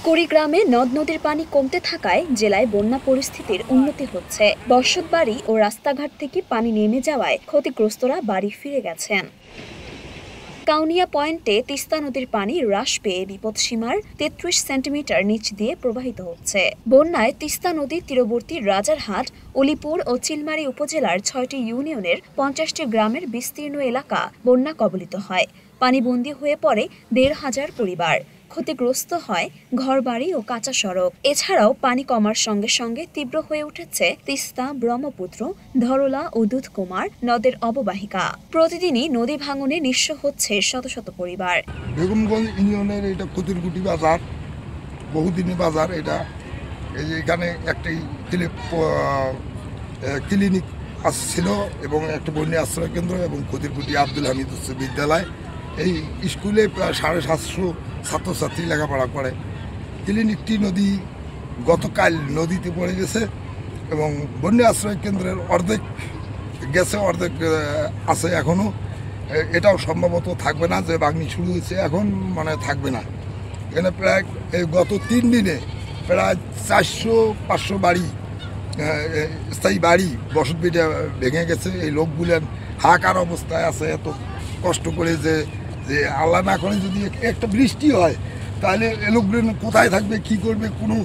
কুড়িগ্রামে নদ নদীর পানি কমতে থাকায় জেলায় বন্যা পরিস্থিতির উন্নতি হচ্ছে। বসতবাড়ি ও রাস্তাঘাট থেকে পানি নেমে যাওয়ায় ক্ষতিগ্রস্তরা বাড়ি ফিরে গেছেন। কাউনিয়া পয়েন্টে তিস্তা নদীর পানি হ্রাস পেয়ে বিপদসীমার ৩৩ সেন্টিমিটার নিচ দিয়ে প্রবাহিত হচ্ছে। বন্যায় তিস্তা নদীর তীরবর্তী রাজারহাট, উলিপুর ও চিলমারী উপজেলার ৬টি ইউনিয়নের ৫০টি গ্রামের বিস্তীর্ণ এলাকা বন্যা কবলিত হয়। পানিবন্দী হয়ে পড়ে ১৫০০ পরিবার। ক্ষতিগ্রস্ত হয় ঘরবাড়ি ও কাঁচা সড়ক। এছাড়াও পানি কমার সঙ্গে সঙ্গে তীব্র হয়ে উঠেছে তিস্তা, ব্রহ্মপুত্র, ধরলা ও দুধকুমার নদের অববাহিকা। প্রতিদিনই নদী ভাঙনে নিঃস্ব হচ্ছে শত শত পরিবার। বেগমগঞ্জ ইউনিয়নের এটা কুতুরকুটি বাজার, বহুদিনী বাজার। এটা এই যে এখানে একটি ক্লিনিক ছিল এবং একটা বন্যা আশ্রয় কেন্দ্র এবং কুতুরকুটি আব্দুল হামিদ উচ্চ বিদ্যালয়। এই স্কুলে প্রায় 750 ছাত্রছাত্রী লেখাপড়া করে। ক্লিনিকটি গতকাল নদীতে পড়ে গেছে এবং বন্যা আশ্রয় কেন্দ্রের অর্ধেক গেছে, অর্ধেক আছে এখনও। এটাও সম্ভবত থাকবে না, যে বাগনি শুরু হয়েছে এখন থাকবে না। এখানে প্রায় গত 3 দিনে প্রায় 400-500 বাড়ি, স্থায়ী বাড়ি, বসতভিটা ভেঙে গেছে। এই লোকগুলের হাহাকার অবস্থায় আছে। এত কষ্ট করে যে আল্লাহ না করে যদি একটা বৃষ্টি হয় তাহলে এ লোকগুলো কোথায় থাকবে, কি করবে, কোনো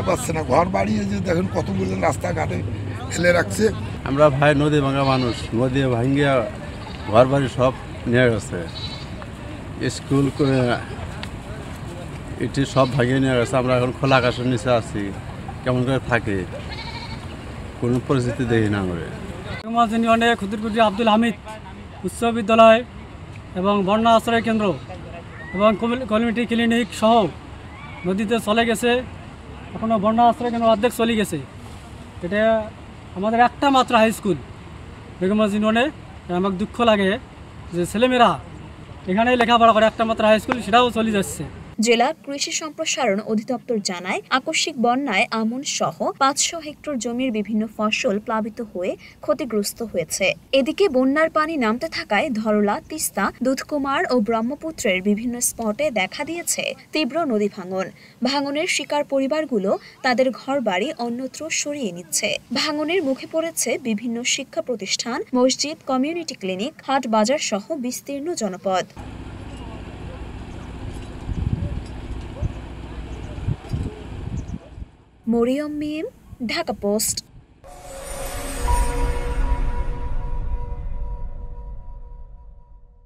পাচ্ছে না। ঘর বাড়িয়ে যে দেখেন কতগুলো রাস্তাঘাটে ফেলে রাখছে। আমরা ভাই নদী ভাঙা মানুষ, নদী ভাঙিয়া ঘর বাড়ি সব নিয়ে গেছে, স্কুল করে এটি সব ভাঙিয়ে নিয়ে গেছে। আমরা এখন খোলা আকাশের নিচে আছি, কেমন করে থাকি কোনো পরিস্থিতি দেখি না। আমরা খুদুরকুটি আব্দুল হামিদ উচ্চ বিদ্যালয় এবং বন্যা আশ্রয় কেন্দ্র এবং কমিউনিটি ক্লিনিক সহ নদীতে চলে গেছে। এখনও বন্যা আশ্রয় কেন্দ্র অর্ধেক চলে গেছে। এটা আমাদের একটা মাত্র হাই স্কুল বেগমগঞ্জ ইউনিয়নে। আমার দুঃখ লাগে যে ছেলেমেয়েরা এখানেই লেখাপড়া করে, একটা মাত্র হাই স্কুল, সেটাও চলে যাচ্ছে। জেলা কৃষি সম্প্রসারণ অধিদপ্তর জানায়, আকস্মিক বন্যায় আমন সহ ৫০০ হেক্টর জমির বিভিন্ন ফসল প্লাবিত হয়ে ক্ষতিগ্রস্ত হয়েছে। এদিকে বন্যার পানি নামতে থাকায় ধরলা, তিস্তা, দুধকুমার ও ব্রহ্মপুত্রের বিভিন্ন স্পটে দেখা দিয়েছে তীব্র নদী ভাঙন। ভাঙনের শিকার পরিবারগুলো তাদের ঘরবাড়ি অন্যত্র সরিয়ে নিচ্ছে। ভাঙনের মুখে পড়েছে বিভিন্ন শিক্ষা প্রতিষ্ঠান, মসজিদ, কমিউনিটি ক্লিনিক, হাট বাজার সহ বিস্তীর্ণ জনপদ। মরিয়ম মিম, ঢাকা পোস্ট।